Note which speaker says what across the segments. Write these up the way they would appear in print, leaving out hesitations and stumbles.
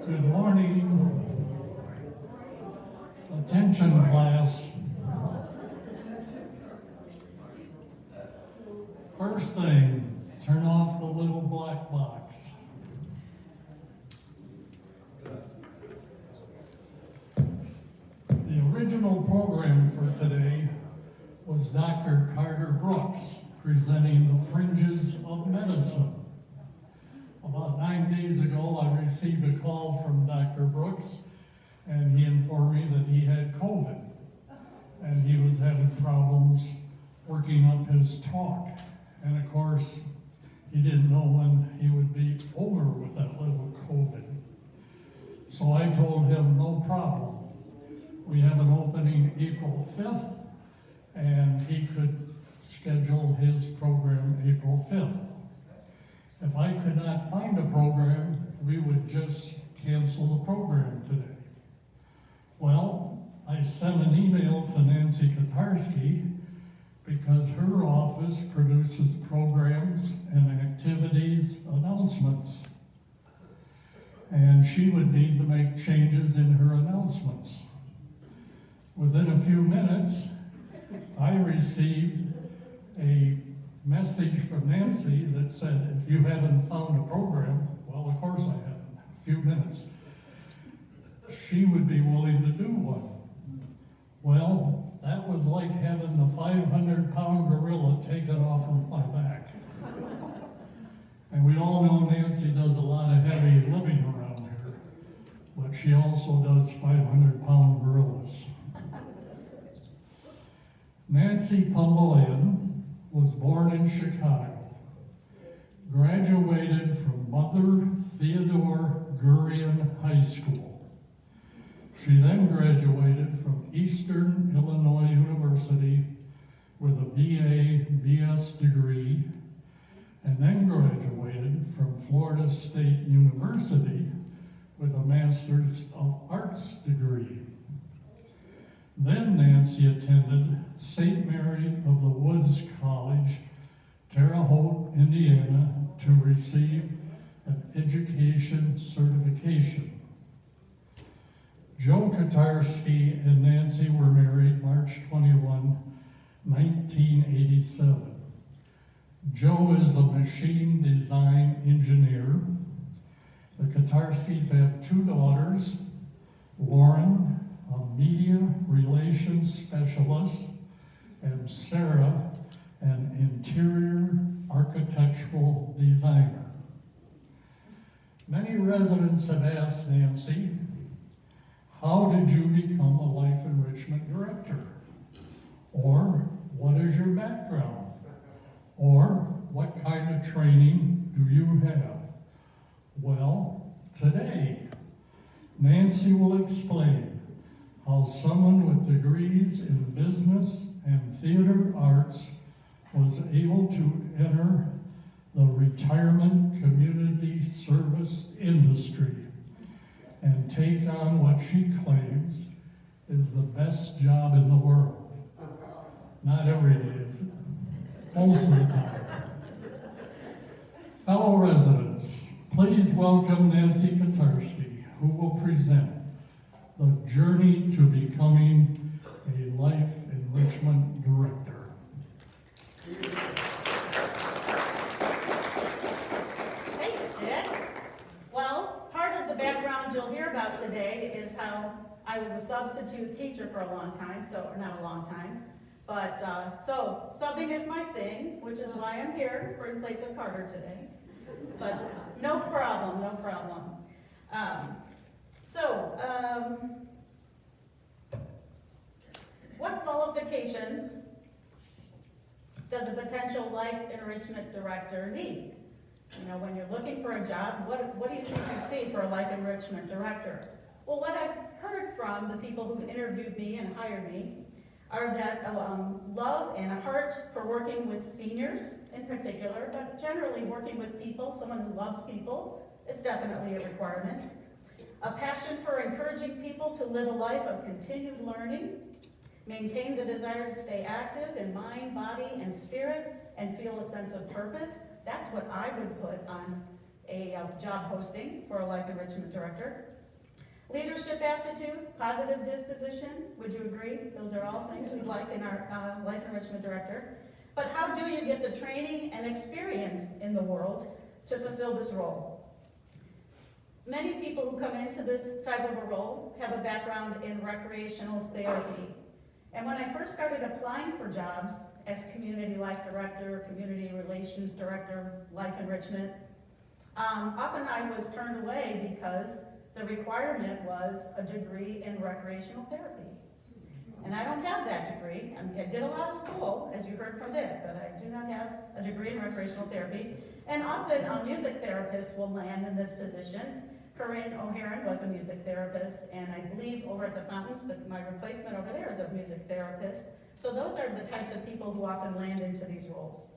Speaker 1: Good morning. Attention, class. First thing, turn off the little black box. The original program for today was Dr. Carter Brooks presenting the fringes of medicine. About 9 days ago, I received a call from Dr. Brooks, and he informed me that he had COVID, and he was having problems working up his talk. And of course, he didn't know when he would be over with that little COVID. So I told him, no problem. We have an opening April 5th, and he could schedule his program April 5th. If I could not find a program, we would just cancel the program today. Well, I sent an email to Nancy Kotarski because her office produces programs and activities announcements. And she would need to make changes in her announcements. Within a few minutes, I received a message from Nancy that said, if you haven't found a program, well, of course I haven't, a few minutes, she would be willing to do one. Well, that was like having the 500-pound gorilla taken off of my back. And we all know Nancy does a lot of heavy lifting around here, but she also does 500-pound gorillas. Nancy Pomboyan was born in Chicago, graduated from Mother Theodore Gurian High School. She then graduated from Eastern Illinois University with a BA, BS degree, and then graduated from Florida State University with a Master's of Arts degree. Then Nancy attended St. Mary of the Woods College, Terre Haute, Indiana, to receive an education certification. Joe Kotarski and Nancy were married March 21, 1987. Joe is a machine design engineer. The Kotarskis have 2 daughters, Lauren, a media relations specialist, and Sarah, an interior architectural designer. Many residents have asked Nancy, how did you become a life enrichment director? Or, what is your background? Or, what kind of training do you have? Well, today, Nancy will explain how someone with degrees in business and theater arts was able to enter the retirement community service industry and take on what she claims is the best job in the world. Not every day, is it? Most of the time. Fellow residents, please welcome Nancy Kotarski, who will present the journey to becoming a life enrichment director.
Speaker 2: Thanks, Dick. Well, part of the background you'll hear about today is how I was a substitute teacher for a long time, or not a long time, but so subbing is my thing, which is why I'm here in place of Carter today. But no problem, no problem. What qualifications does a potential life enrichment director need? You know, when you're looking for a job, what do you think you see for a life enrichment director? Well, what I've heard from the people who interviewed me and hired me are that love and a heart for working with seniors in particular, but generally working with people, someone who loves people is definitely a requirement. A passion for encouraging people to live a life of continued learning, maintain the desire to stay active in mind, body, and spirit, and feel a sense of purpose. That's what I would put on a job posting for a life enrichment director. Leadership aptitude, positive disposition, would you agree? Those are all things we'd like in our life enrichment director. But how do you get the training and experience in the world to fulfill this role? Many people who come into this type of a role have a background in recreational therapy. And when I first started applying for jobs as community life director, community relations director, life enrichment, often I was turned away because the requirement was a degree in recreational therapy. And I don't have that degree. I did a lot of school, as you heard from Dick, but I do not have a degree in recreational therapy. And often music therapists will land in this position. Corinne O'Haron was a music therapist, and I believe over at the Fountains, my replacement over there is a music therapist. So those are the types of people who often land into these roles.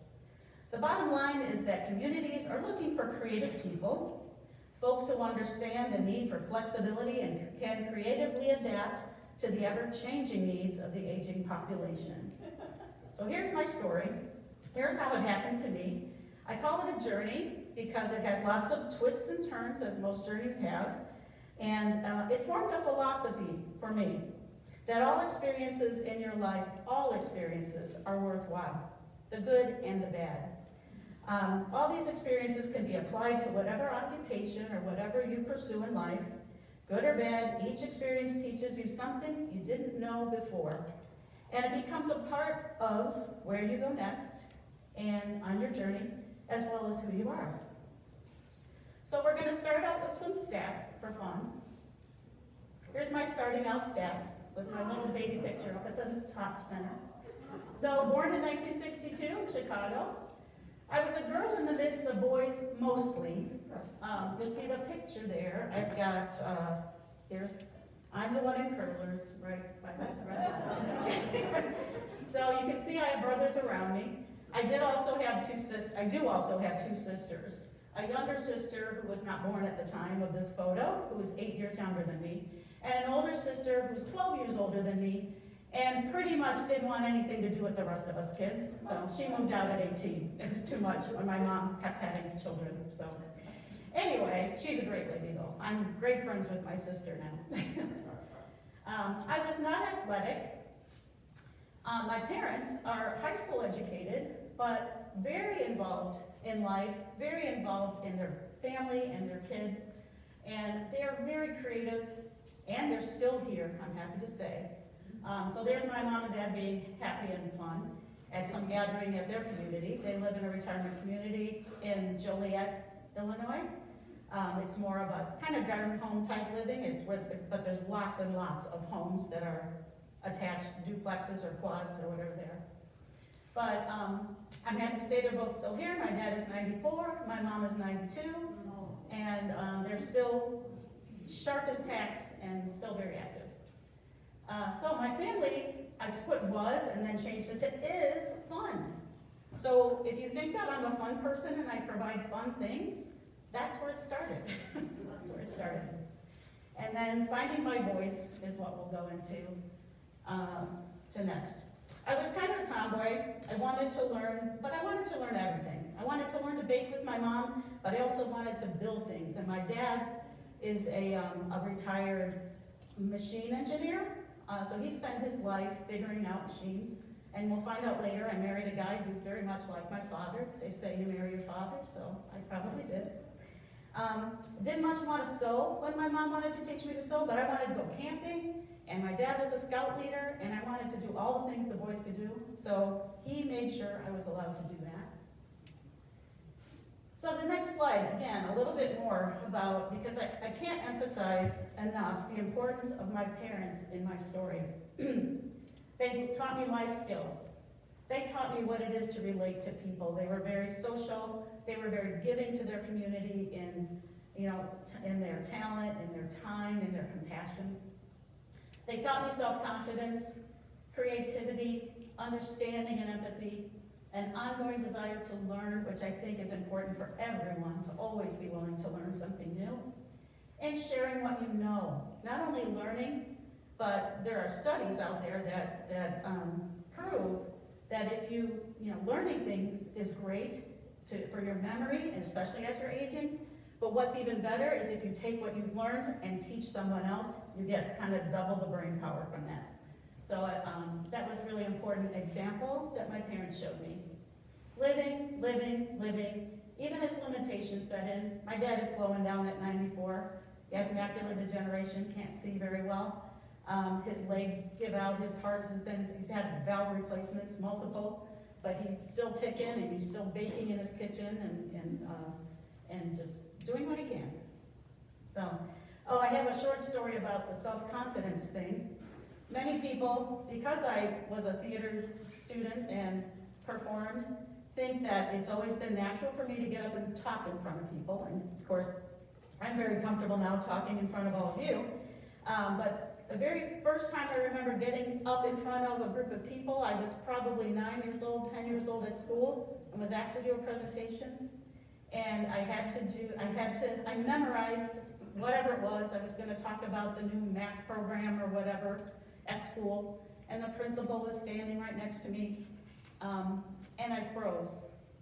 Speaker 2: The bottom line is that communities are looking for creative people, folks who understand the need for flexibility and can creatively adapt to the ever-changing needs of the aging population. So here's my story. Here's how it happened to me. I call it a journey because it has lots of twists and turns, as most journeys have. And it formed a philosophy for me that all experiences in your life, all experiences are worthwhile, the good and the bad. All these experiences can be applied to whatever occupation or whatever you pursue in life. Good or bad, each experience teaches you something you didn't know before. And it becomes a part of where you go next and on your journey, as well as who you are. So we're going to start out with some stats for fun. Here's my starting out stats with my little baby picture up at the top center. So born in 1962 in Chicago. I was a girl in the midst of boys, mostly. You'll see the picture there. I've got, I'm the one in curlers, right by that. So you can see I have brothers around me. I do also have two sisters. A younger sister who was not born at the time of this photo, who was 8 years younger than me, and an older sister who was 12 years older than me, and pretty much didn't want anything to do with the rest of us kids. So she moved out at 18. It was too much when my mom kept having children. So anyway, she's a great lady though. I'm great friends with my sister now. I was not athletic. My parents are high school educated, but very involved in life, very involved in their family and their kids, and they are very creative, and they're still here, I'm happy to say. So there's my mom and dad being happy and fun at some gathering at their community. They live in a retirement community in Joliet, Illinois. It's more of a kind of garden home type living, but there's lots and lots of homes that are attached, duplexes or quads or whatever they are. But I'm happy to say they're both still here. My dad is 94, my mom is 92, and they're still sharp as tacks and still very active. So my family, I put was and then changed it to is fun. So if you think that I'm a fun person and I provide fun things, that's where it started. That's where it started. And then finding my voice is what we'll go into to next. I was kind of a tomboy. I wanted to learn, but I wanted to learn everything. I wanted to learn to bake with my mom, but I also wanted to build things. And my dad is a retired machine engineer. So he spent his life figuring out machines. And we'll find out later, I married a guy who's very much like my father. They say you marry your father, so I probably did. Didn't much want to sew when my mom wanted to teach me to sew, but I wanted to go camping, and my dad was a scout leader, and I wanted to do all the things the boys could do, so he made sure I was allowed to do that. So the next slide, again, a little bit more about, because I can't emphasize enough the importance of my parents in my story. They taught me life skills. They taught me what it is to relate to people. They were very social. They were very giving to their community in their talent, in their time, in their compassion. They taught me self-confidence, creativity, understanding and empathy, an ongoing desire to learn, which I think is important for everyone, to always be willing to learn something new, and sharing what you know. Not only learning, but there are studies out there that prove that if learning things is great for your memory, and especially as you're aging, But what's even better is if you take what you've learned and teach someone else, you get kind of double the brain power from that. So that was a really important example that my parents showed me. Living, living, living, even as limitations set in. My dad is slowing down at 94. He has macular degeneration, can't see very well. His legs give out, he's had valve replacements, multiple, but he's still ticking and he's still baking in his kitchen and just doing what he can. So, I have a short story about the self-confidence thing. Many people, because I was a theater student and performed, think that it's always been natural for me to get up and talk in front of people. And of course, I'm very comfortable now talking in front of all of you. But the very first time I remember getting up in front of a group of people, I was probably 9 years old, 10 years old at school, and was asked to do a presentation. And I memorized whatever it was. I was going to talk about the new math program or whatever at school. And the principal was standing right next to me. And I froze,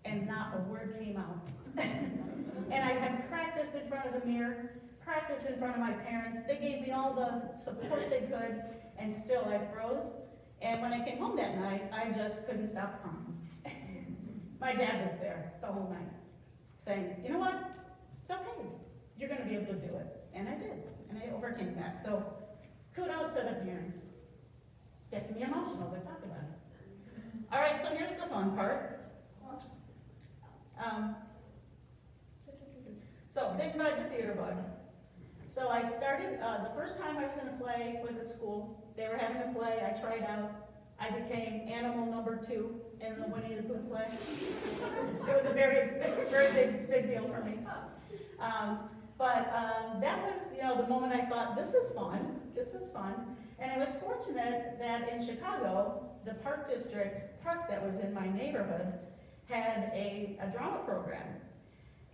Speaker 2: and not a word came out. And I had practiced in front of the mirror, practiced in front of my parents. They gave me all the support they could, and still I froze. And when I came home that night, I just couldn't stop crying. My dad was there the whole night, saying, you know what, it's okay, you're gonna be able to do it. And I did, and I overcame that. So kudos to the parents. Gets me emotional to talk about it. All right, so here's the fun part. So, big bug, the theater bug. So I started, the first time I was in a play was at school. They were having a play, I tried out. I became animal number 2 in the Winnie the Pooh play. It was a very, very big deal for me. That was, the moment I thought, this is fun. And I was fortunate that in Chicago, the park that was in my neighborhood had a drama program.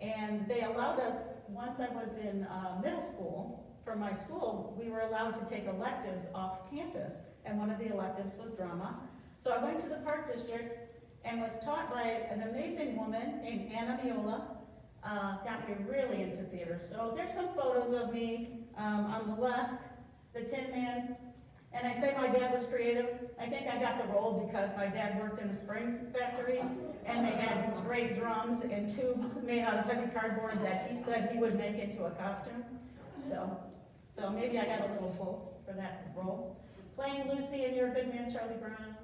Speaker 2: And they allowed us, once I was in middle school, from my school, we were allowed to take electives off campus. And one of the electives was drama. So I went to the park district and was taught by an amazing woman named Anna Miola. Got me really into theater. So there's some photos of me on the left, the Tin Man. And I say my dad was creative. I think I got the role because my dad worked in a spring factory, and they had these great drums and tubes made out of heavy cardboard that he said he would make into a costume. So maybe I got a little pull for that role. Playing Lucy in Your Good Man, Charlie Brown.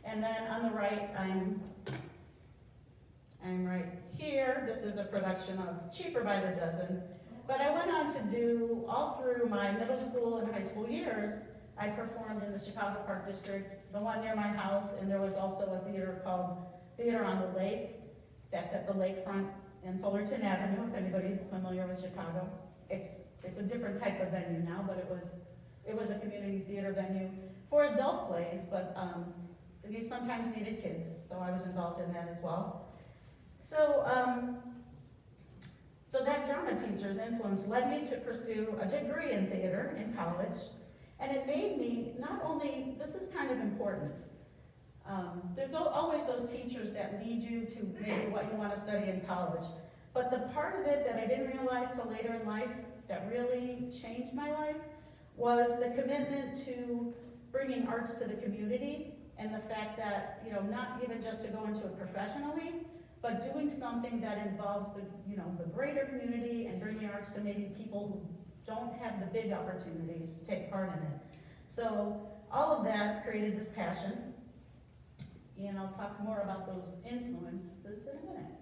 Speaker 2: And then on the right, I'm right here. This is a production of Cheaper by the Dozen. But I went on to do, all through my middle school and high school years, I performed in the Chicago Park District, the one near my house, and there was also a theater called Theater on the Lake. That's at the lakefront in Fullerton Avenue, if anybody's familiar with Chicago. It's a different type of venue now, but it was a community theater venue for adult plays, but they sometimes needed kids, so I was involved in that as well. So that drama teacher's influence led me to pursue a degree in theater in college, and it made me not only, this is kind of important, there's always those teachers that lead you to maybe what you want to study in college, but the part of it that I didn't realize till later in life that really changed my life was the commitment to bringing arts to the community, and the fact that, not even just to go into it professionally, but doing something that involves the greater community and bringing arts to maybe people who don't have the big opportunities to take part in it. So all of that created this passion, and I'll talk more about those influences in a minute.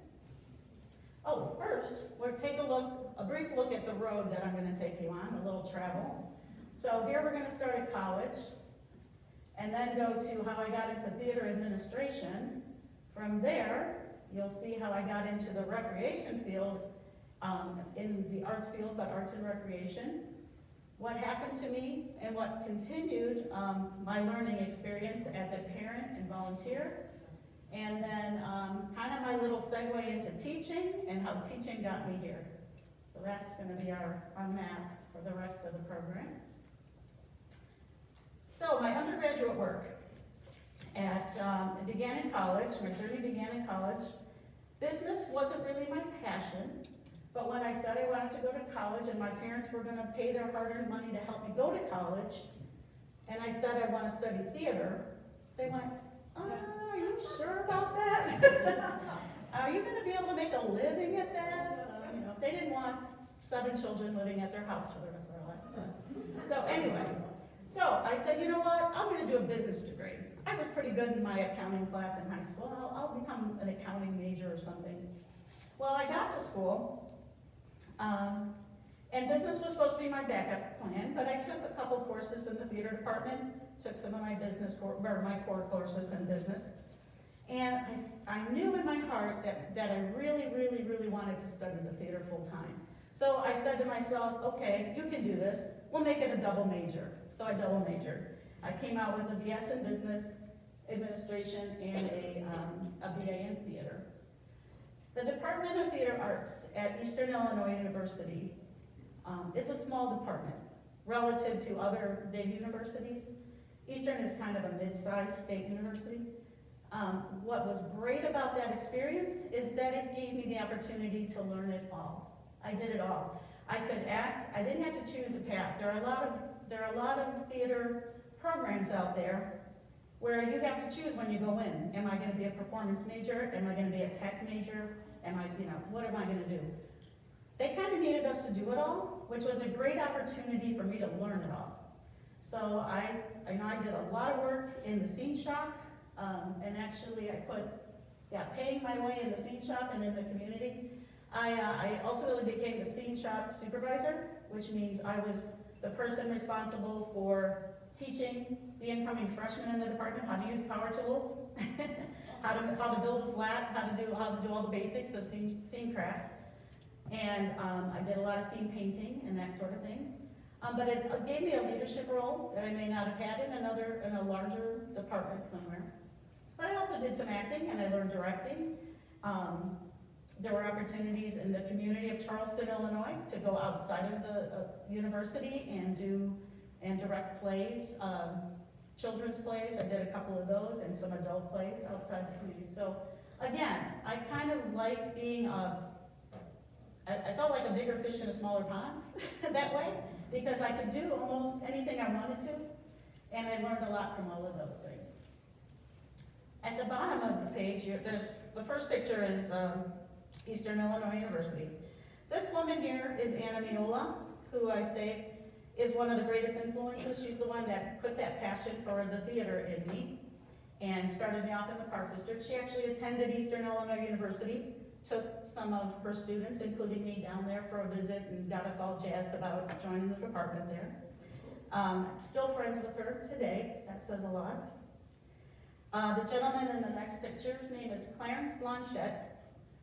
Speaker 2: Oh, first, we'll take a brief look at the road that I'm going to take you on, a little travel. So here we're going to start at college, and then go to how I got into theater administration. From there, you'll see how I got into the recreation field, in the arts field, but arts and recreation. What happened to me and what continued my learning experience as a parent and volunteer. And then kind of my little segue into teaching and how teaching got me here. So that's going to be our map for the rest of the program. So my undergraduate work it began in college. My journey began in college. Business wasn't really my passion, But when I said I wanted to go to college and my parents were gonna pay their hard-earned money to help me go to college, and I said I wanna study theater, they went, are you sure about that? Are you gonna be able to make a living at that? You know, they didn't want 7 children living at their house for the rest of their life. So anyway, so I said, you know what, I'm gonna do a business degree. I was pretty good in my accounting class in high school. I'll become an accounting major or something. Well, I got to school, and business was supposed to be my backup plan, but I took a couple courses in the theater department, took some of my my core courses in business. And I knew in my heart that I really, really, really wanted to study the theater full time. So I said to myself, okay, you can do this. We'll make it a double major. So I double majored. I came out with a BS in Business Administration and a BA in Theater. The Department of Theater Arts at Eastern Illinois University is a small department relative to other big universities. Eastern is kind of a mid-sized state university. What was great about that experience is that it gave me the opportunity to learn it all. I did it all. I could act, I didn't have to choose a path. There are a lot of theater programs out there where you have to choose when you go in. Am I gonna be a performance major? Am I gonna be a tech major? What am I gonna do? They kind of needed us to do it all, which was a great opportunity for me to learn it all. So I did a lot of work in the scene shop, and actually paying my way in the scene shop and in the community. I ultimately became the scene shop supervisor, which means I was the person responsible for teaching the incoming freshmen in the department how to use power tools, how to build a flat, how to do all the basics of scene craft. And I did a lot of scene painting and that sort of thing. But it gave me a leadership role that I may not have had in a larger department somewhere. But I also did some acting and I learned directing. There were opportunities in the community of Charleston, Illinois to go outside of the university and direct plays, children's plays. I did a couple of those and some adult plays outside the community. So again, I kind of like being I felt like a bigger fish in a smaller pond that way, because I could do almost anything I wanted to, and I learned a lot from all of those things. At the bottom of the page, the first picture is Eastern Illinois University. This woman here is Anna Miola, who I say is one of the greatest influences. She's the one that put that passion for the theater in me and started me off in the Park District. She actually attended Eastern Illinois University, took some of her students, including me, down there for a visit and got us all jazzed about joining the department there. Still friends with her today, that says a lot. The gentleman in the next picture, his name is Clarence Blanchette.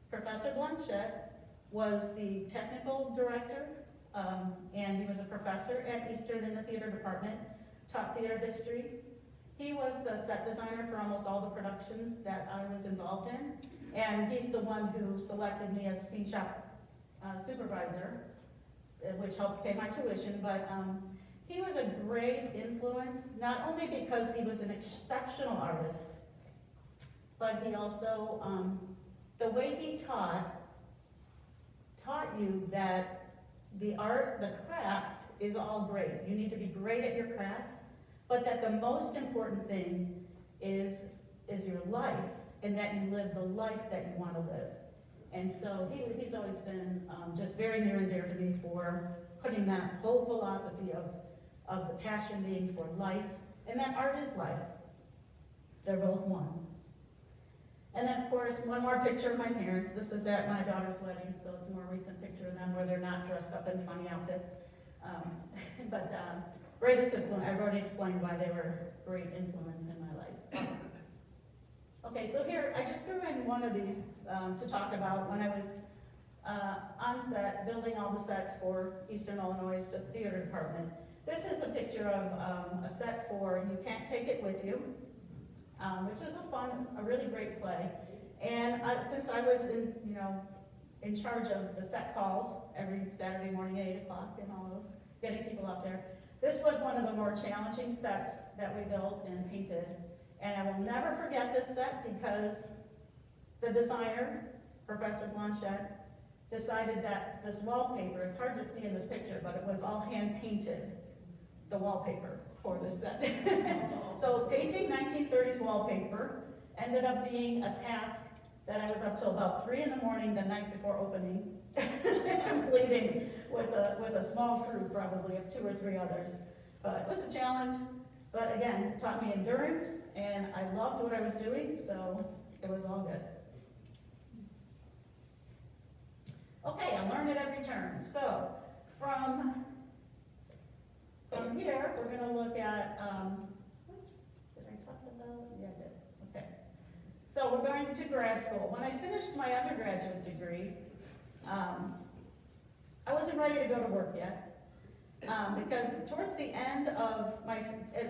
Speaker 2: Professor Blanchette was the technical director, and he was a professor at Eastern in the theater department, taught theater history. He was the set designer for almost all the productions that I was involved in, and he's the one who selected me as scene shop supervisor, which helped pay my tuition, but he was a great influence, not only because he was an exceptional artist, but he also, the way he taught you that the art, the craft is all great. You need to be great at your craft, but that the most important thing is your life, and that you live the life that you want to live. And so he's always been just very near and dear to me for putting that whole philosophy of the passion being for life, and that art is life. They're both one. And then, of course, one more picture of my parents. This is at my daughter's wedding, so it's a more recent picture of them where they're not dressed up in funny outfits. Greatest influence, I've already explained why they were great influence in my life. Okay, so here, I just threw in one of these to talk about when I was on set, building all the sets for Eastern Illinois Theater Department. This is a picture of a set for You Can't Take It With You, which is a really great play. And since I was in charge of the set calls every Saturday morning at 8 o'clock and all those, getting people out there, this was one of the more challenging sets that we built and painted. And I will never forget this set because the designer, Professor Blanchette, decided that this wallpaper, it's hard to see in this picture, but it was all hand painted, the wallpaper for the set. So painting 1930s wallpaper ended up being a task that I was up till about 3 in the morning the night before opening, completing with a small crew probably of 2 or 3 others. But it was a challenge, but again, it taught me endurance, and I loved what I was doing, so it was all good. Okay, I learned at every turn. So from here, we're going to look at, oops, did I talk about, yeah, I did, okay. So we're going to grad school. When I finished my undergraduate degree, I wasn't ready to go to work yet, because towards the end of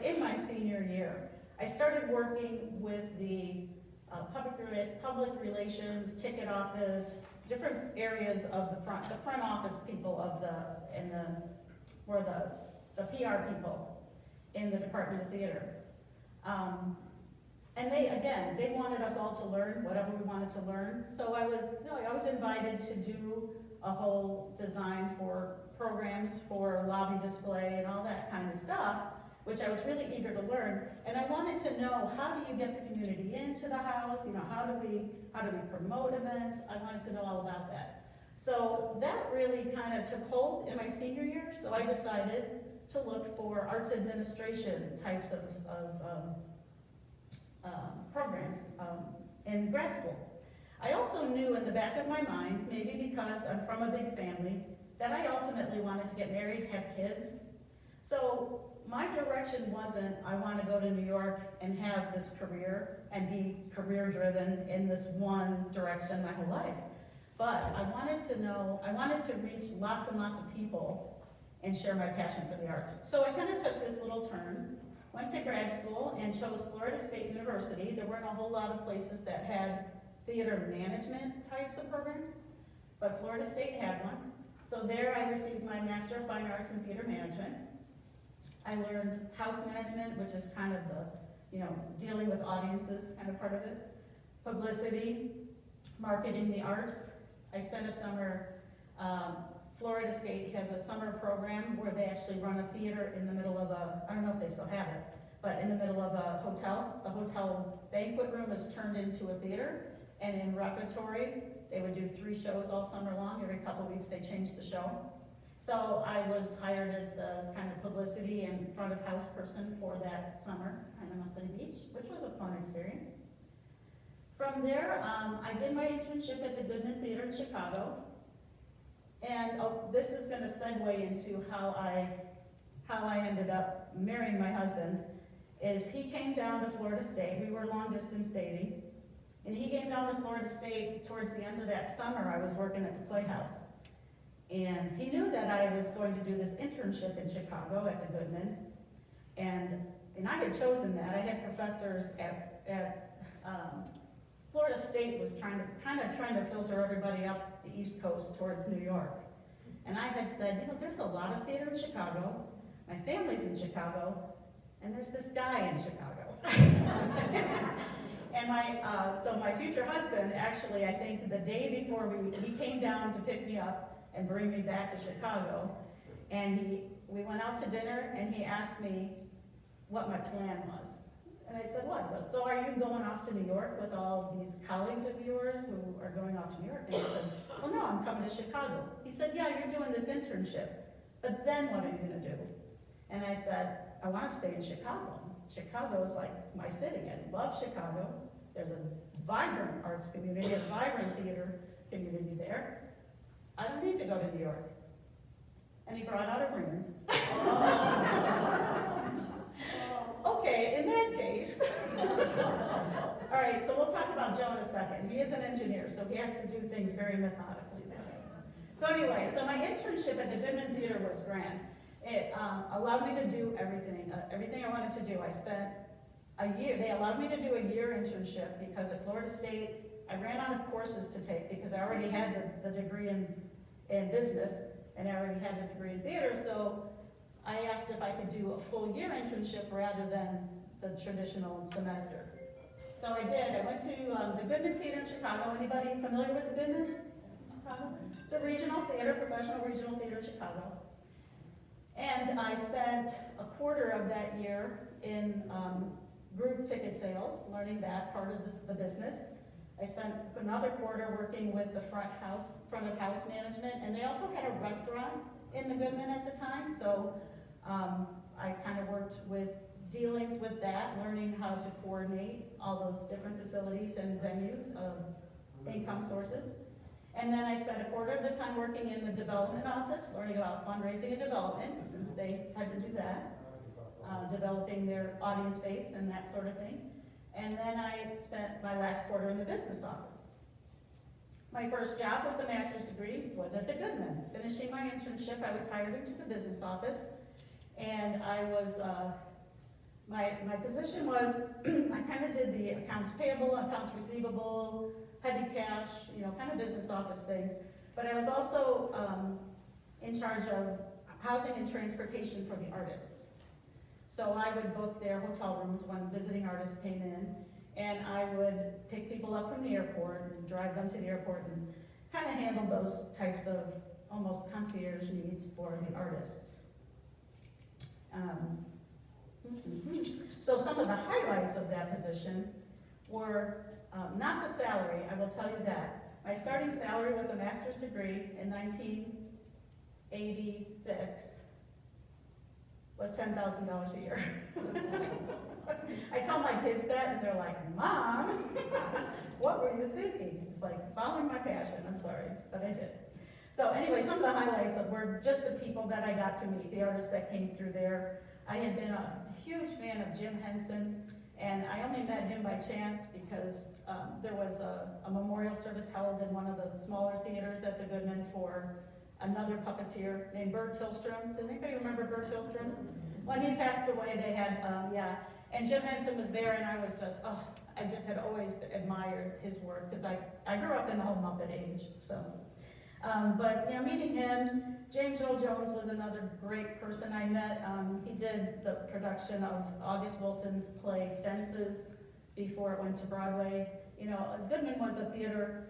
Speaker 2: in my senior year, I started working with the public relations, ticket office, different areas of the front office people of the PR people in the Department of Theater. And they wanted us all to learn whatever we wanted to learn. So I was invited to do a whole design for programs for lobby display and all that kind of stuff, which I was really eager to learn. And I wanted to know, how do you get the community into the house? You know, how do we promote events? I wanted to know all about that. So that really kind of took hold in my senior year. So I decided to look for arts administration types of programs in grad school. I also knew in the back of my mind, maybe because I'm from a big family, that I ultimately wanted to get married, have kids. So my direction wasn't, I want to go to New York and have this career and be career driven in this one direction my whole life. But I wanted to reach lots and lots of people and share my passion for the arts. So I kind of took this little turn, went to grad school and chose Florida State University. There weren't a whole lot of places that had theater management types of programs, but Florida State had one. So there I received my Master of Fine Arts in Theater Management. I learned house management, which is kind of the, dealing with audiences kind of part of it. Publicity, marketing the arts. I spent a summer, Florida State has a summer program where they actually run a theater in the middle of I don't know if they still have it, but in the middle of a hotel. The hotel banquet room is turned into a theater, and in repertory, they would do 3 shows all summer long. Every couple of weeks they changed the show. So I was hired as the kind of publicity and front of house person for that summer in Sunny Beach, which was a fun experience. From there, I did my internship at the Goodman Theater in Chicago. And this is going to segue into how I ended up marrying my husband. Is he came down to Florida State. We were long distance dating. And he came down to Florida State towards the end of that summer. I was working at the Playhouse. And he knew that I was going to do this internship in Chicago at the Goodman. And I had chosen that. I had professors at Florida State was trying to filter everybody up the East Coast towards New York. And I had said, there's a lot of theater in Chicago. My family's in Chicago. And there's this guy in Chicago. And so my future husband, actually, I think the day before he came down to pick me up and bring me back to Chicago, and we went out to dinner, and he asked me what my plan was. And I said, what? He goes, so are you going off to New York with all these colleagues of yours who are going off to New York? And I said, well, no, I'm coming to Chicago. He said, yeah, you're doing this internship, but then what are you gonna do? And I said, I wanna stay in Chicago. Chicago's like my city. I love Chicago. There's a vibrant arts community, a vibrant theater community there. I don't need to go to New York. And he brought out a ring. Okay, in that case. All right, so we'll talk about Joe in a second. He is an engineer, so he has to do things very methodically. So anyway, so my internship at the Goodman Theater was grand. It allowed me to do everything I wanted to do. I spent a year, they allowed me to do a year internship because at Florida State, I ran out of courses to take because I already had the degree in business and I already had the degree in theater, so I asked if I could do a full year internship rather than the traditional semester. So I did. I went to the Goodman Theater in Chicago. Anybody familiar with the Goodman? Chicago. It's a regional theater, professional regional theater in Chicago. And I spent a quarter of that year in group ticket sales, learning that part of the business. I spent another quarter working with the front of house management, and they also had a restaurant in the Goodman at the time, so I kind of worked with dealings with that, learning how to coordinate all those different facilities and venues of income sources. And then I spent a quarter of the time working in the development office, learning about fundraising and development, since they had to do that, developing their audience base and that sort of thing. And then I spent my last quarter in the business office. My first job with a master's degree was at the Goodman. Finishing my internship, I was hired into the business office, and I was, my position was, I kind of did the accounts payable, accounts receivable, petty cash, kind of business office things. But I was also in charge of housing and transportation for the artists. So I would book their hotel rooms when visiting artists came in, and I would pick people up from the airport and drive them to the airport and kind of handle those types of almost concierge needs for the artists. So some of the highlights of that position were not the salary, I will tell you that. My starting salary with a master's degree in 1986 was $10,000 a year. I tell my kids that, and they're like, Mom, what were you thinking? It's like following my passion, I'm sorry, but I did. So anyway, some of the highlights were just the people that I got to meet, the artists that came through there. I had been a huge fan of Jim Henson, and I only met him by chance because there was a memorial service held in one of the smaller theaters at the Goodman for another puppeteer named Bert Tillstrom. Does anybody remember Bert Tillstrom? When he passed away, they had, and Jim Henson was there, and I was just, I just had always admired his work, because I grew up in the whole Muppet age, so. But meeting him, James Earl Jones was another great person I met. He did the production of August Wilson's play Fences before it went to Broadway. Goodman was a theater,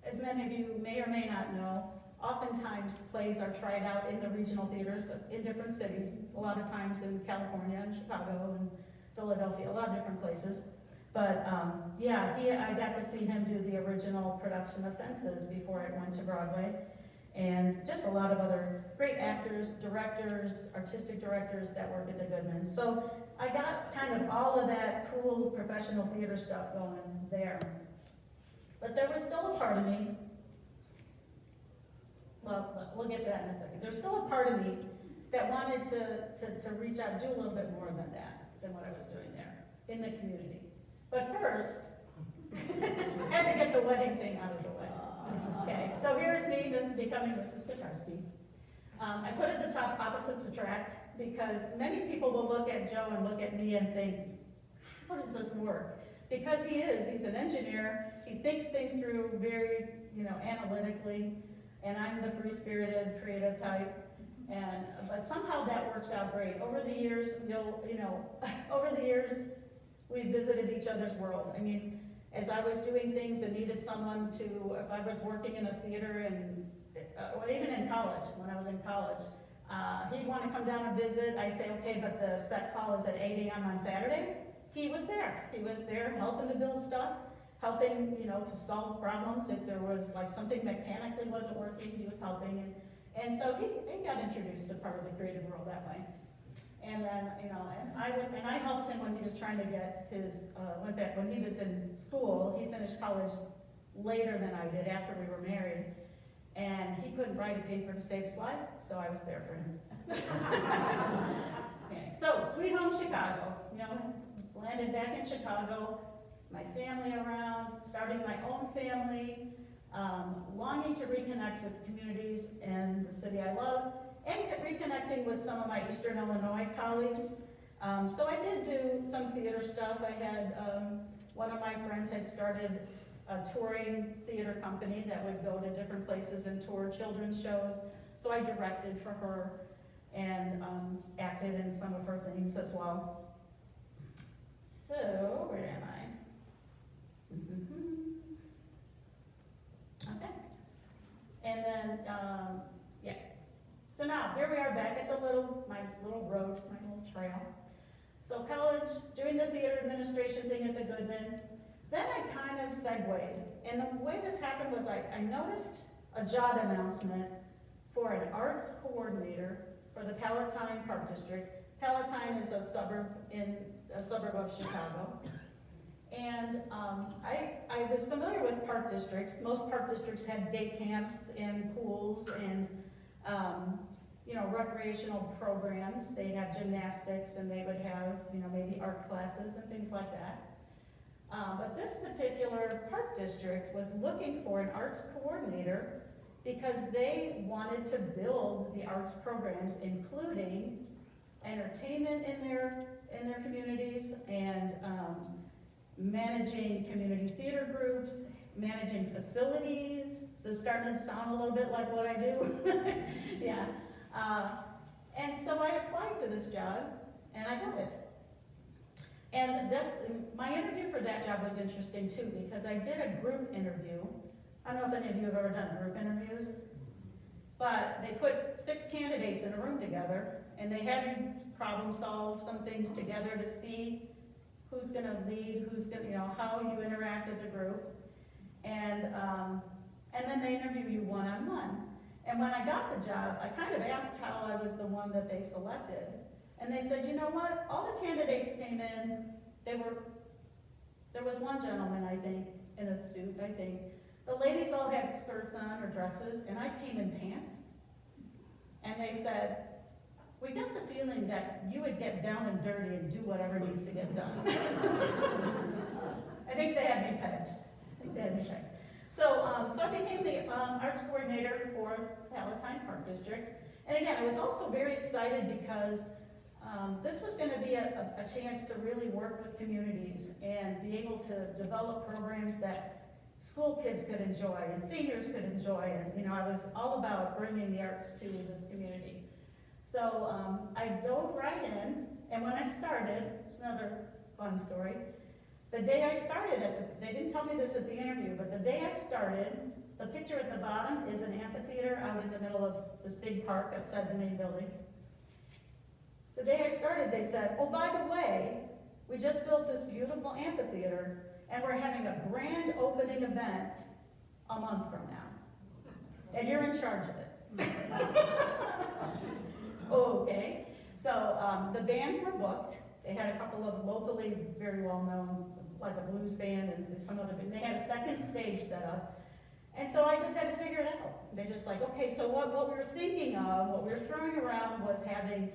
Speaker 2: as many of you may or may not know, oftentimes plays are tried out in the regional theaters in different cities, a lot of times in California and Chicago and Philadelphia, a lot of different places. But I got to see him do the original production of Fences before it went to Broadway. And just a lot of other great actors, directors, artistic directors that work at the Goodman. So I got kind of all of that cool professional theater stuff going there. But there was still a part of me, well, we'll get to that in a second. There's still a part of me that wanted to reach out and do a little bit more than that, than what I was doing there in the community. But first, I had to get the wedding thing out of the way. Okay, so here's me, this is becoming Mrs. Kotarski. I put at the top opposites attract, because many people will look at Joe and look at me and think, how does this work? Because he's an engineer, he thinks things through very, analytically, and I'm the free-spirited, creative type. But somehow that works out great. Over the years, we visited each other's world. I mean, as I was doing things and needed someone to, if I was working in a theater and, or even in college, when I was in college, he'd want to come down and visit. I'd say, okay, but the set call is at 8 a.m. on Saturday. He was there. He was there helping to build stuff, helping, to solve problems. If there was like something mechanically wasn't working, he was helping. And so he got introduced to part of the creative world that way. And then, and I helped him when he was trying to get his, when he was in school. He finished college later than I did, after we were married. And he couldn't write a paper to save his life, so I was there for him. Okay. So, Sweet Home Chicago, landed back in Chicago, my family around, starting my own family, longing to reconnect with communities in the city I love, and reconnecting with some of my Eastern Illinois colleagues. So I did do some theater stuff. I had, one of my friends had started a touring theater company that would go to different places and tour children's shows. So I directed for her and acted in some of her things as well. So, where am I? Okay. And then, yeah. So now, here we are back at my little road, my little trail. So college, doing the theater administration thing at the Goodman. Then I kind of segued. And the way this happened was I noticed a job announcement for an arts coordinator for the Palatine Park District. Palatine is a suburb of Chicago. And I was familiar with park districts. Most park districts had day camps and pools and recreational programs. They'd have gymnastics and they would have maybe art classes and things like that. But this particular park district was looking for an arts coordinator because they wanted to build the arts programs, including entertainment in their communities and managing community theater groups, managing facilities. So it's starting to sound a little bit like what I do. Yeah. And so I applied to this job and I got it. And my interview for that job was interesting too, because I did a group interview. I don't know if any of you have ever done group interviews, but they put 6 candidates in a room together and they had you problem solve some things together to see who's gonna lead, who's gonna, how you interact as a group. And then they interview you one-on-one. And when I got the job, I kind of asked how I was the one that they selected. And they said, you know what, all the candidates came in, there was one gentleman, I think, in a suit, I think. The ladies all had skirts on or dresses, and I came in pants. And they said, we got the feeling that you would get down and dirty and do whatever needs to get done. I think they had me pegged. So I became the arts coordinator for Palatine Park District. And again, I was also very excited because this was going to be a chance to really work with communities and be able to develop programs that school kids could enjoy and seniors could enjoy. And I was all about bringing the arts to this community. So I dove right in, and when I started, it's another fun story. The day I started, they didn't tell me this at the interview, but the day I started, the picture at the bottom is an amphitheater out in the middle of this big park outside the main building. The day I started, they said, oh, by the way, we just built this beautiful amphitheater, and we're having a grand opening event a month from now. And you're in charge of it. Okay. So the bands were booked. They had a couple of locally very well-known, like a blues band and some other band. They had a second stage set up. And so I just had to figure it out. They're just like, okay, so what we were thinking of, what we were throwing around was having,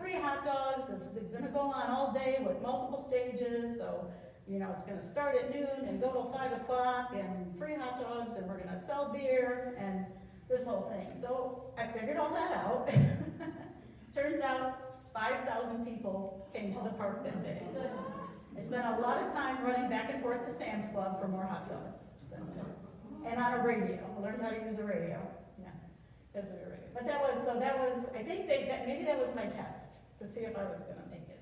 Speaker 2: free hot dogs that's gonna go on all day with multiple stages. So, it's gonna start at noon and go till 5 o'clock and free hot dogs and we're gonna sell beer and this whole thing. So I figured all that out. Turns out 5,000 people came to the park that day. I spent a lot of time running back and forth to Sam's Club for more hot dogs. And on a radio. I learned how to use a radio. Yeah, because of a radio. But that was, I think maybe that was my test to see if I was gonna make it.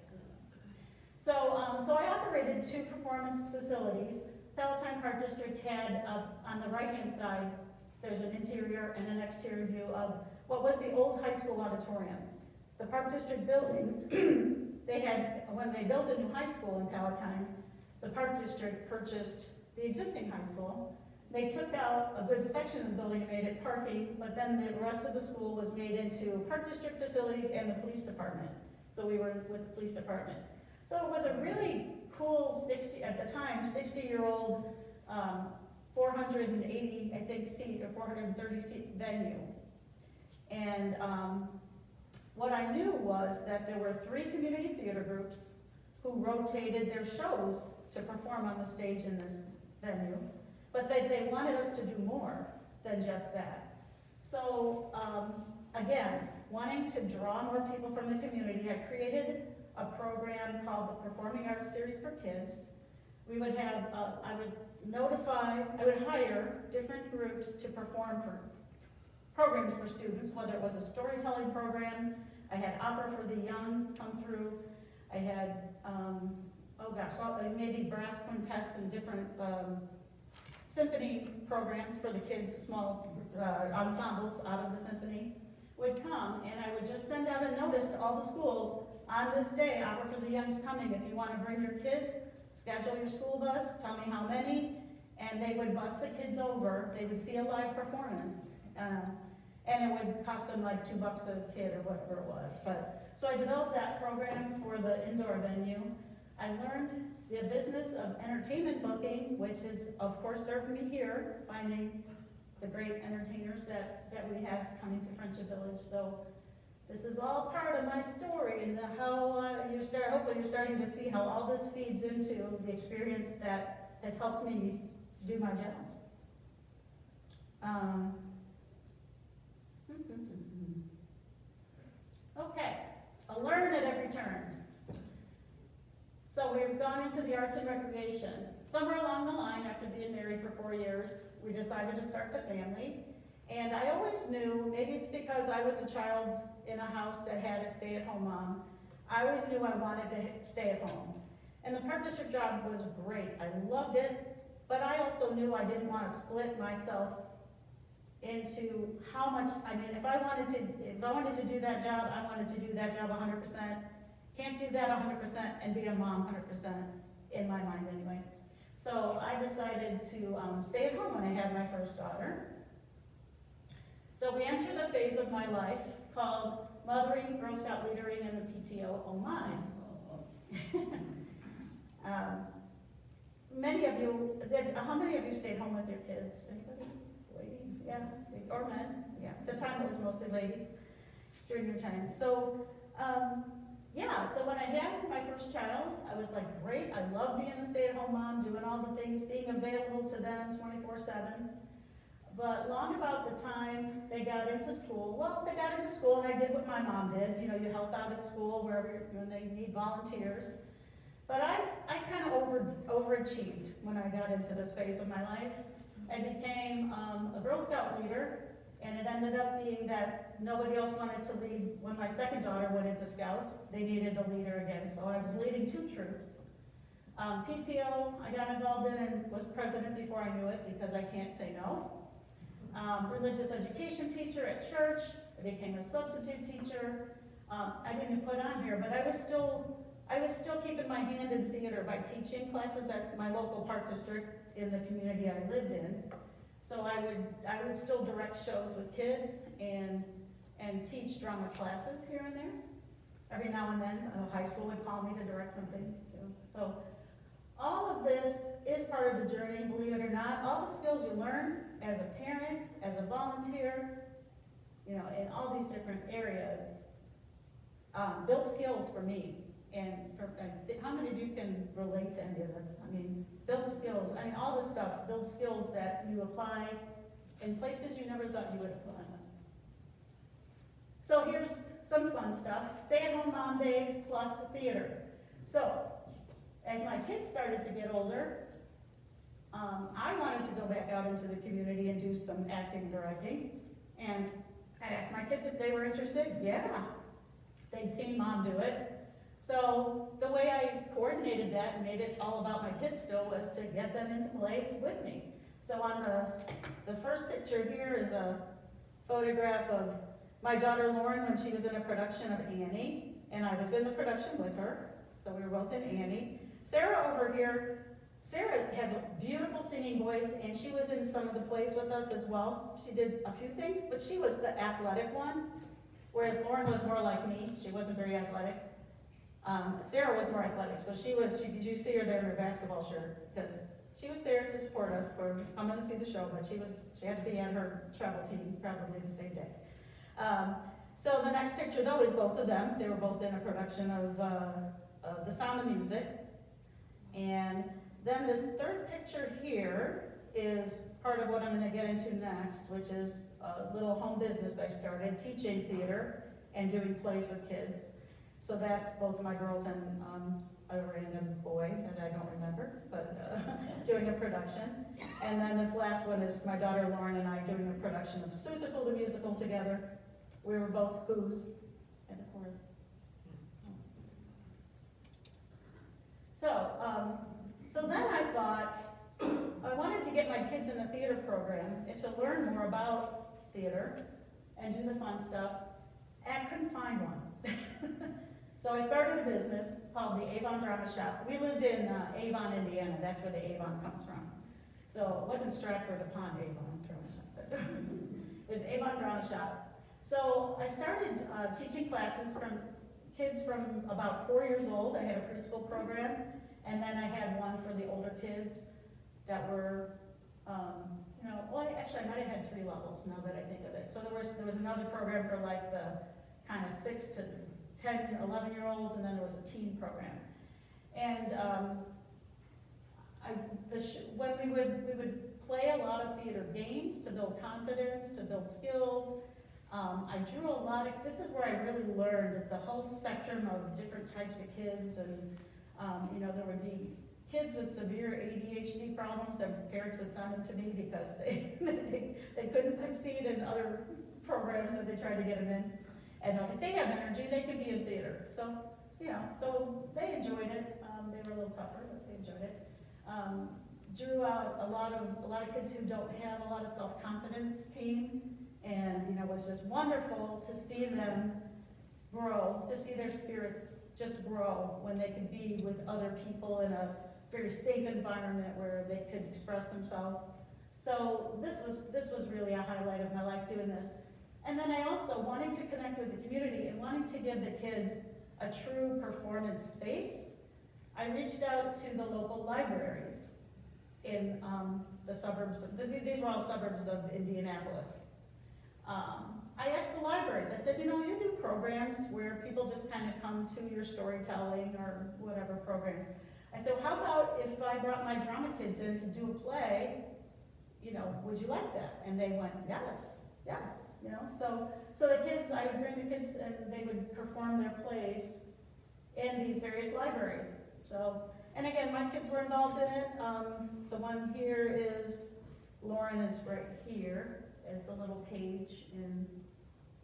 Speaker 2: So I operated 2 performance facilities. Palatine Park District had, on the right-hand side, there's an interior and an exterior view of what was the old high school auditorium. The Park District building, when they built a new high school in Palatine, the Park District purchased the existing high school. They took out a good section of the building and made it parking, but then the rest of the school was made into Park District facilities and the police department. So we were with the police department. So it was a really cool 60-year-old, 480, I think, seat or 430 seat venue. And what I knew was that there were 3 community theater groups who rotated their shows to perform on the stage in this venue, but they wanted us to do more than just that. So again, wanting to draw more people from the community, I created a program called the Performing Arts Series for Kids. We would have, I would hire different groups to perform for programs for students, whether it was a storytelling program. I had opera for the young come through. I had, maybe brass quintets and different symphony programs for the kids, small ensembles out of the symphony would come, and I would just send out a notice to all the schools, on this day, Hour for the Young's coming, if you want to bring your kids, schedule your school bus, tell me how many, and they would bus the kids over, they would see a live performance, and it would cost them like $2 a kid or whatever it was. But so I developed that program for the indoor venue. I learned the business of entertainment booking, which has, of course, served me here, finding the great entertainers that we have coming to Friendship Village. So this is all part of my story, and how hopefully you're starting to see how all this feeds into the experience that has helped me do my job. Okay, a learn at every turn. So we've gone into the arts and recreation. Somewhere along the line, after being married for 4 years, we decided to start the family. And I always knew, maybe it's because I was a child in a house that had a stay-at-home mom, I always knew I wanted to stay at home. And the park district job was great. I loved it, but I also knew I didn't want to split myself into how much, I mean, if I wanted to do that job, I wanted to do that job 100%. Can't do that 100% and be a mom 100%, in my mind anyway. So I decided to stay at home when I had my first daughter. So we entered the phase of my life called mothering, Girl Scout leadering, and the PTO. Oh my. How many of you stayed home with your kids? Anybody? Ladies? Yeah, or men? Yeah, at the time it was mostly ladies during your time. So, so when I had my first child, I was like, great, I love being a stay-at-home mom, doing all the things, being available to them 24/7. But long about the time they got into school, and I did what my mom did. You know, you help out at school when they need volunteers. But I kind of overachieved when I got into this phase of my life. I became a Girl Scout leader, and it ended up being that nobody else wanted to lead. When my second daughter went into Scouts, they needed a leader again, so I was leading 2 troops. PTO, I got involved in and was president before I knew it because I can't say no. Religious education teacher at church, I became a substitute teacher. I didn't put on here, but I was still keeping my hand in theater by teaching classes at my local park district in the community I lived in. So I would still direct shows with kids and teach drama classes here and there. Every now and then, high school would call me to direct something too. So all of this is part of the journey, believe it or not. All the skills you learn as a parent, as a volunteer, in all these different areas, build skills for me. And how many of you can relate to any of this? I mean, build skills. I mean, all this stuff, build skills that you apply in places you never thought you would apply them. So here's some fun stuff. Stay-at-home mom days plus theater. So, as my kids started to get older, I wanted to go back out into the community and do some acting and directing. And I asked my kids if they were interested. Yeah. They'd seen mom do it. So the way I coordinated that and made it all about my kids still was to get them into plays with me. So on the first picture here is a photograph of my daughter Lauren when she was in a production of Annie, and I was in the production with her, so we were both in Annie. Sarah over here, Sarah has a beautiful singing voice, and she was in some of the plays with us as well. She did a few things, but she was the athletic one, whereas Lauren was more like me. She wasn't very athletic. Sarah was more athletic, so you see her there in her basketball shirt, because she was there to support us for coming to see the show, but she had to be on her travel team probably the same day. So the next picture though is both of them. They were both in a production of The Sound of Music. And then this third picture here is part of what I'm going to get into next, which is a little home business I started, teaching theater and doing plays with kids. So that's both my girls and a random boy that I don't remember, but doing a production. And then this last one is my daughter Lauren and I doing a production of Seussical the Musical together. We were both Who's and the chorus. So then I thought I wanted to get my kids in a theater program and to learn more about theater and do the fun stuff, and I couldn't find one. So I started a business called the Avon Drama Shop. We lived in Avon, Indiana. That's where the Avon comes from. So it wasn't Stratford upon Avon Drama Shop, but it was Avon Drama Shop. So I started teaching classes from kids from about 4 years old. I had a preschool program, and then I had one for the older kids that were, actually I might have had 3 levels now that I think of it. So there was another program for like the kind of 6 to 10, 11-year-olds, and then there was a teen program. And when we would play a lot of theater games to build confidence, to build skills. I drew a lot of, this is where I really learned the whole spectrum of different types of kids, and there would be kids with severe ADHD problems that parents would send them to me because they couldn't succeed in other programs that they tried to get them in. And they have energy, they could be in theater. So, so they enjoyed it. They were a little tougher, but they enjoyed it. Drew out a lot of kids who don't have a lot of self-confidence came, and it was just wonderful to see them grow, to see their spirits just grow when they could be with other people in a very safe environment where they could express themselves. So this was really a highlight of my life doing this. And then I also, wanting to connect with the community and wanting to give the kids a true performance space, I reached out to the local libraries in the suburbs. These were all suburbs of Indianapolis. I asked the libraries, I said, you do programs where people just kind of come to your storytelling or whatever programs. I said, how about if I brought my drama kids in to do a play, would you like that? And they went, yes. So the kids, I would bring the kids and they would perform their plays in these various libraries. So, and again, my kids were involved in it. The one here is, Lauren is right here as the little page in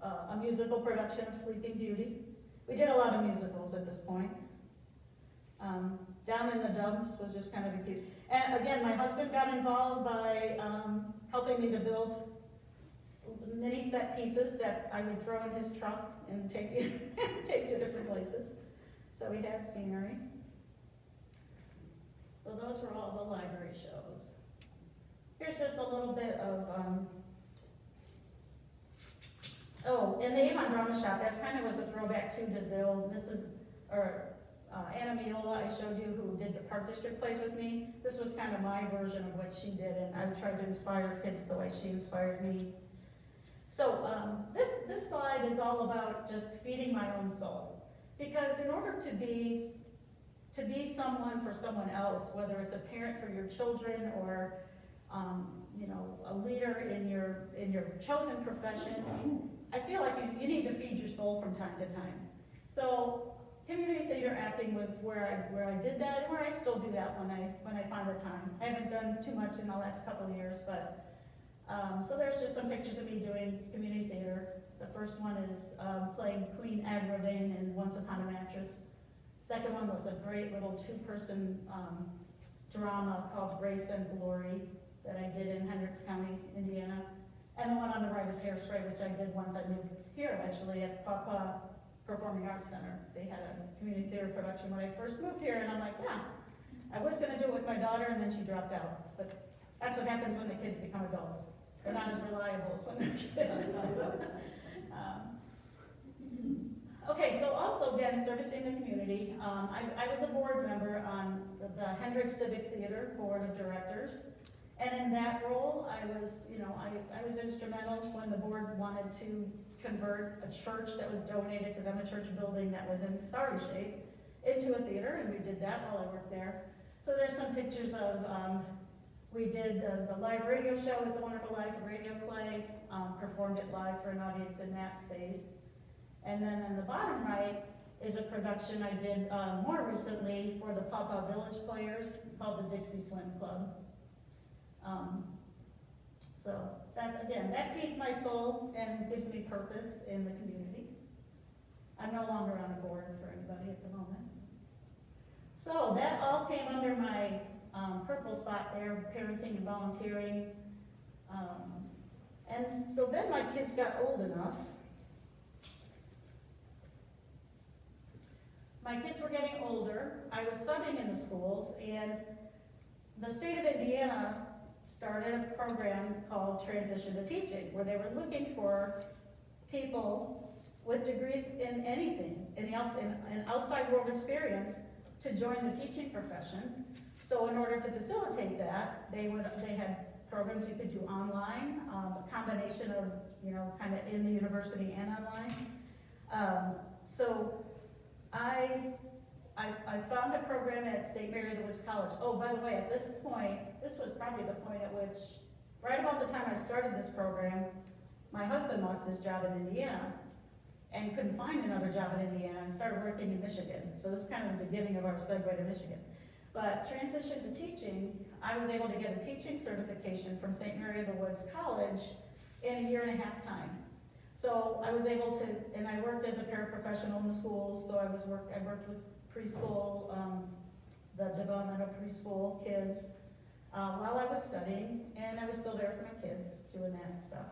Speaker 2: a musical production of Sleeping Beauty. We did a lot of musicals at this point. Down in the Dumps was just kind of a cute. And again, my husband got involved by helping me to build mini set pieces that I would throw in his truck and take to different places. So we had scenery. So those were all the library shows. Here's just a little bit of, and the Avon Drama Shop, that kind of was a throwback too to the old Anna Miola I showed you, who did the Park District plays with me. This was kind of my version of what she did, and I tried to inspire kids the way she inspired me. So this slide is all about just feeding my own soul. Because in order to be someone for someone else, whether it's a parent for your children or a leader in your chosen profession, I feel like you need to feed your soul from time to time. So community theater acting was where I did that, and where I still do that when I find the time. I haven't done too much in the last couple of years, but so there's just some pictures of me doing community theater. The first one is playing Queen Agravain in Once Upon a Mattress. Second one was a great little 2-person drama called Grace and Glory that I did in Hendricks County, Indiana. And the one on the right is Hairspray, which I did once I moved here, actually, at Papa Performing Arts Center. They had a community theater production when I first moved here, and I'm like, yeah, I was going to do it with my daughter, and then she dropped out. But that's what happens when the kids become adults. They're not as reliable as when they're kids. Okay, so also again, servicing the community. I was a board member on the Hendricks Civic Theater Board of Directors. And in that role, I was instrumental when the board wanted to convert a church that was donated to them, a church building that was in sorry shape, into a theater, and we did that while I worked there. So there's some pictures of, we did the live radio show, It's a Wonderful Life, a radio play, performed it live for an audience in that space. And then in the bottom right is a production I did more recently for the Pawpaw Village Players called the Dixie Swim Club. So that, again, that feeds my soul and gives me purpose in the community. I'm no longer on a board for anybody at the moment. So that all came under my purple spot there, parenting and volunteering. And so then my kids got old enough. My kids were getting older. I was subbing in the schools, and the state of Indiana started a program called Transition to Teaching, where they were looking for people with degrees in anything, in outside world experience, to join the teaching profession. So in order to facilitate that, they had programs you could do online, a combination of, kind of in the university and online. So I found a program at St. Mary of the Woods College. Oh, by the way, at this point, this was probably the point at which, right about the time I started this program, my husband lost his job in Indiana and couldn't find another job in Indiana and started working in Michigan. So this is kind of the beginning of our segue to Michigan. But transition to teaching, I was able to get a teaching certification from St. Mary of the Woods College in a 1.5 years time. So I was able to, and I worked as a paraprofessional in the schools, so I worked with preschool, the developmental preschool kids while I was studying, and I was still there for my kids doing that stuff.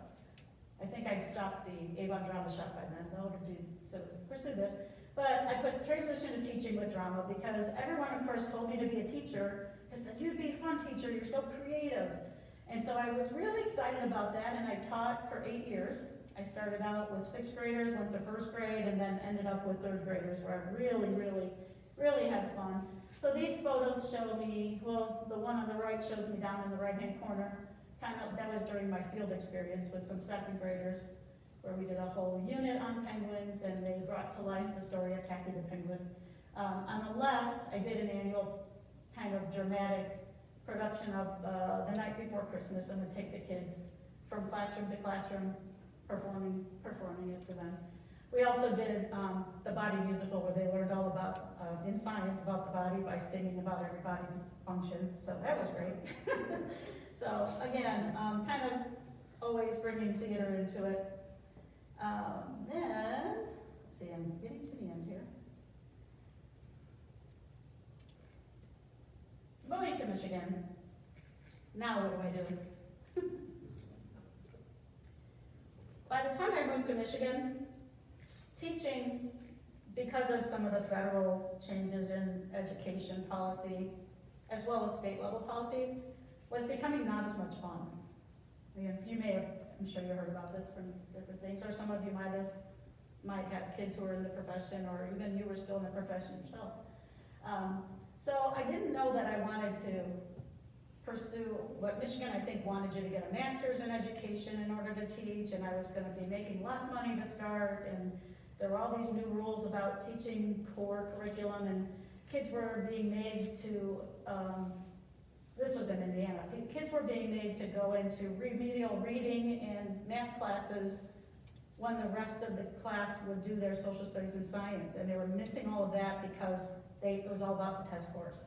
Speaker 2: I think I'd stopped the Avon Drama Shop by then, though, to pursue this. But I put transition to teaching with drama because everyone, of course, told me to be a teacher. They said, you'd be a fun teacher, you're so creative. And so I was really excited about that, and I taught for 8 years. I started out with 6th graders, went to 1st grade, and then ended up with 3rd graders, where I really had fun. So these photos show me, well, the one on the right shows me down in the right-hand corner. That was during my field experience with some 2nd graders, where we did a whole unit on penguins, and they brought to life the story of Tacky the Penguin. On the left, I did an annual kind of dramatic production of The Night Before Christmas. I'm gonna take the kids from classroom to classroom, performing it for them. We also did the body musical, where they learned all about, in science, about the body by singing about every body function, so that was great. So again, kind of always bringing theater into it. Then, let's see, I'm getting to the end here. Moving to Michigan. Now what do I do? By the time I moved to Michigan, teaching, because of some of the federal changes in education policy, as well as state level policy, was becoming not as much fun. You may have, I'm sure you heard about this from different things, or some of you might have kids who are in the profession, or even you were still in the profession yourself. So I didn't know that I wanted to pursue what Michigan, I think, wanted you to get a master's in education in order to teach, and I was going to be making less money to start, and there were all these new rules about teaching core curriculum, and kids were being made to, this was in Indiana, kids were being made to go into remedial reading and math classes when the rest of the class would do their social studies and science, and they were missing all of that because it was all about the test scores.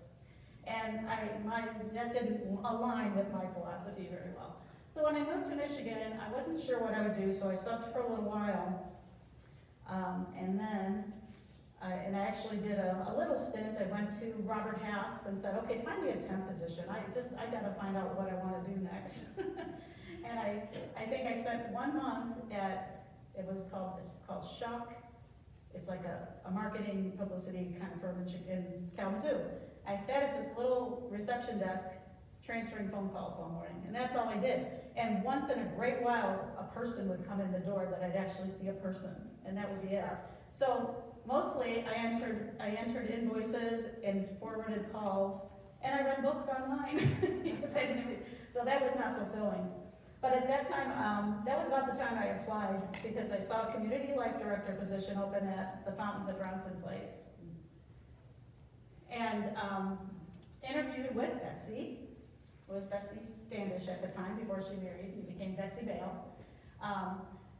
Speaker 2: And that didn't align with my philosophy very well. So when I moved to Michigan, I wasn't sure what I would do, so I subbed for a little while. And then, I actually did a little stint. I went to Robert Half and said, okay, find me a temp position. I gotta find out what I wanna do next. And I think I spent 1 month at, it's called Shock. It's like a marketing publicity kind of firm in Kalamazoo. I sat at this little reception desk transferring phone calls all morning, and that's all I did. And once in a great while, a person would come in the door that I'd actually see a person, and that would be it. So mostly I entered invoices and forwarded calls, and I read books online because I didn't, so that was not fulfilling. But at that time, that was about the time I applied because I saw a community life director position open at the Fountains at Bronson Place. And interviewed with Betsy. It was Betsy Standish at the time before she married and became Betsy Bale.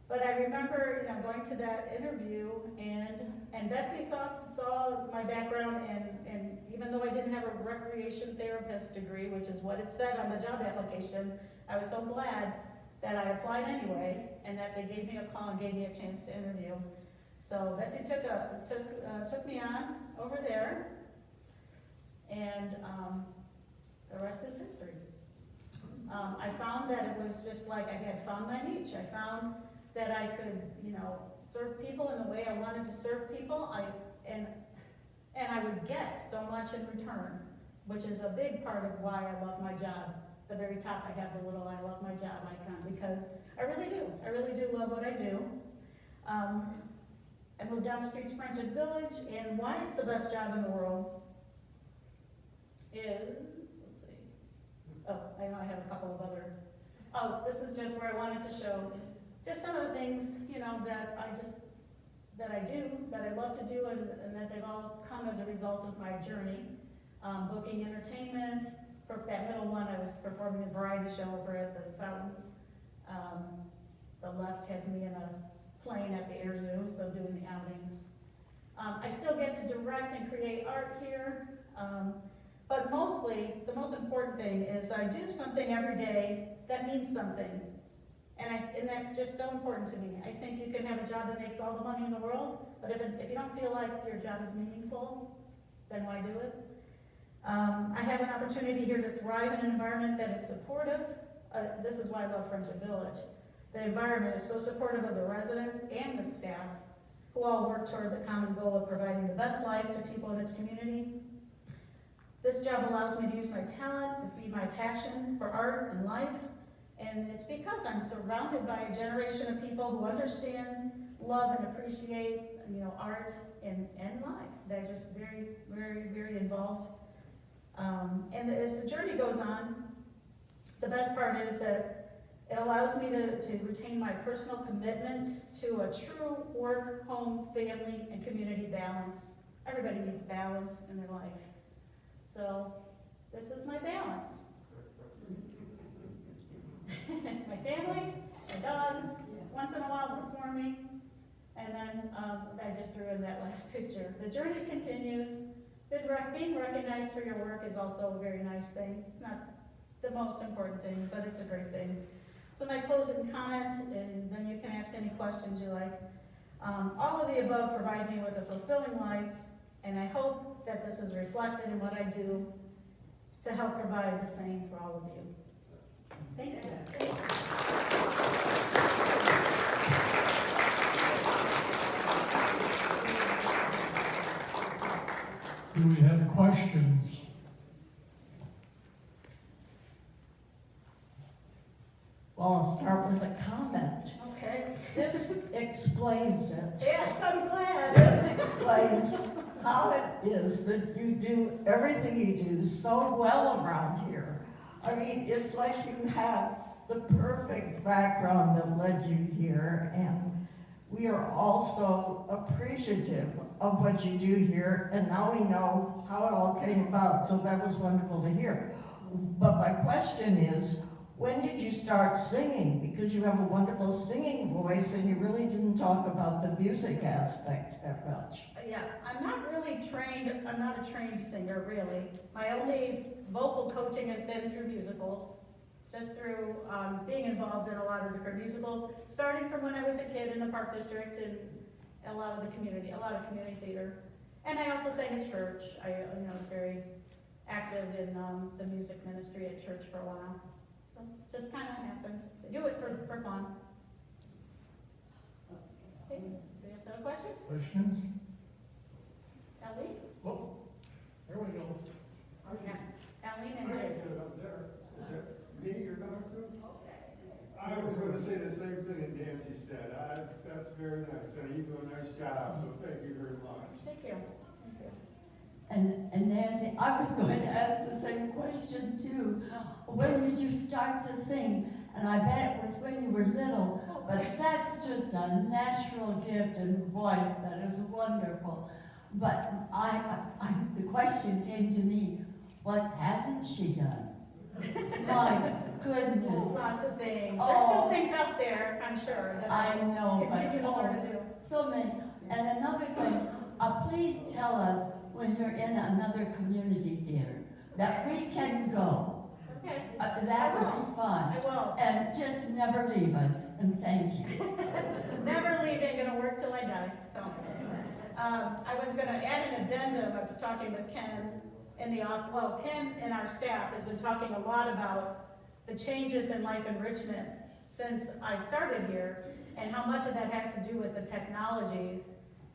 Speaker 2: But I remember, going to that interview, and Betsy saw my background, and even though I didn't have a recreation therapist degree, which is what it said on the job application, I was so glad that I applied anyway, and that they gave me a call and gave me a chance to interview. So Betsy took me on over there, and the rest is history. I found that it was just like I had found my niche. I found that I could, serve people in the way I wanted to serve people. And I would get so much in return, which is a big part of why I love my job. At the very top, I have the little "I love my job" icon, because I really do. I really do love what I do. I moved down the street to Friendship Village, and why it's the best job in the world is, let's see. Oh, I know I have a couple of other. Oh, this is just where I wanted to show just some of the things, that I do, that I love to do, and that they've all come as a result of my journey. Booking entertainment. For that middle one, I was performing a variety show over at the Fountains. The left has me in a plane at the Air Zoo, so doing the outings. I still get to direct and create art here, but mostly, the most important thing is I do something every day that means something. And that's just so important to me. I think you can have a job that makes all the money in the world, but if you don't feel like your job is meaningful, then why do it? I have an opportunity here to thrive in an environment that is supportive. This is why I love Friendship Village. The environment is so supportive of the residents and the staff, who all work toward the common goal of providing the best life to people in its community. This job allows me to use my talent to feed my passion for art and life, and it's because I'm surrounded by a generation of people who understand, love, and appreciate, art and life. They're just very, very, very involved. And as the journey goes on, the best part is that it allows me to retain my personal commitment to a true work, home, family, and community balance. Everybody needs balance in their life. So this is my balance. My family, my dogs, once in a while performing, and then I just threw in that last picture. The journey continues. Being recognized for your work is also a very nice thing. It's not the most important thing, but it's a great thing. So my closing comments, and then you can ask any questions you like. All of the above provide me with a fulfilling life, and I hope that this is reflected in what I do to help provide the same for all of you. Thank you.
Speaker 1: Do we have questions?
Speaker 3: Well, I'll start with a comment.
Speaker 2: Okay.
Speaker 3: This explains it.
Speaker 2: Yes, I'm glad.
Speaker 3: This explains how it is that you do everything you do so well around here. I mean, it's like you have the perfect background that led you here, and we are also appreciative of what you do here, and now we know how it all came about, so that was wonderful to hear. But my question is, when did you start singing? Because you have a wonderful singing voice, and you really didn't talk about the music aspect that much.
Speaker 2: Yeah, I'm not a trained singer, really. My only vocal coaching has been through musicals, just through being involved in a lot of different musicals, starting from when I was a kid in the Park District and a lot of community theater. And I also sang at church. I was very active in the music ministry at church for a while. So just kind of happens. I do it for fun. Okay, do you have a question?
Speaker 1: Questions?
Speaker 2: Ellie?
Speaker 1: Oh, there we go.
Speaker 2: Oh, yeah. Ellie and
Speaker 4: I
Speaker 2: Jay.
Speaker 4: sit up there. Is that me you're talking to? I was going to say the same thing that Nancy said. That's very nice, and you do a nice job, so thank you very much.
Speaker 2: Thank you. Thank you.
Speaker 5: And Nancy, I was going to ask the same question too. When did you start to sing? And I bet it was when you were little, but that's just a natural gift and voice that is wonderful. But the question came to me, what hasn't she done? My goodness.
Speaker 2: Lots of things. There's still things out there, I'm sure, that
Speaker 5: I know,
Speaker 2: continue to learn
Speaker 5: but
Speaker 2: to do.
Speaker 5: so many. And another thing, please tell us when you're in another community theater that we can go.
Speaker 2: Okay.
Speaker 5: That would be fun.
Speaker 2: I will.
Speaker 5: And just never leave us, and thank you.
Speaker 2: Never leaving, gonna work till I die, so. I was gonna add an addendum, I was talking with Ken in the well, Ken and our staff has been talking a lot about the changes in life enrichment since I've started here, and how much of that has to do with the technologies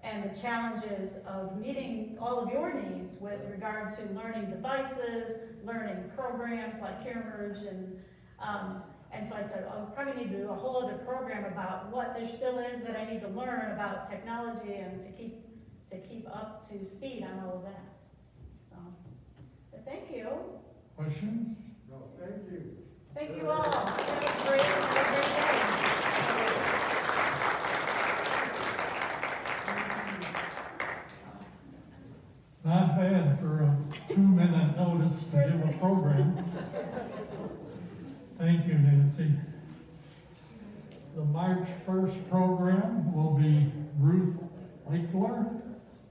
Speaker 2: and the challenges of meeting all of your needs with regard to learning devices, learning programs like CareMerge, and so I said, I'll probably need to do a whole other program about what there still is that I need to learn about technology and to keep up to speed on all of that. So, but thank you.
Speaker 1: Questions?
Speaker 4: No, thank you.
Speaker 2: Thank you all. Have a great day.
Speaker 1: Not bad for a 2-minute notice to give a program. Thank you, Nancy. The March 1st program will be Ruth Eichler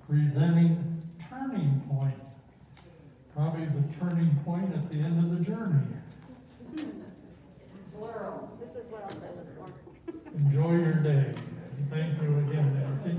Speaker 1: presenting Turning Point. Probably the turning point at the end of the journey.
Speaker 2: This is what else I look for.
Speaker 1: Enjoy your day. Thank you again, Nancy.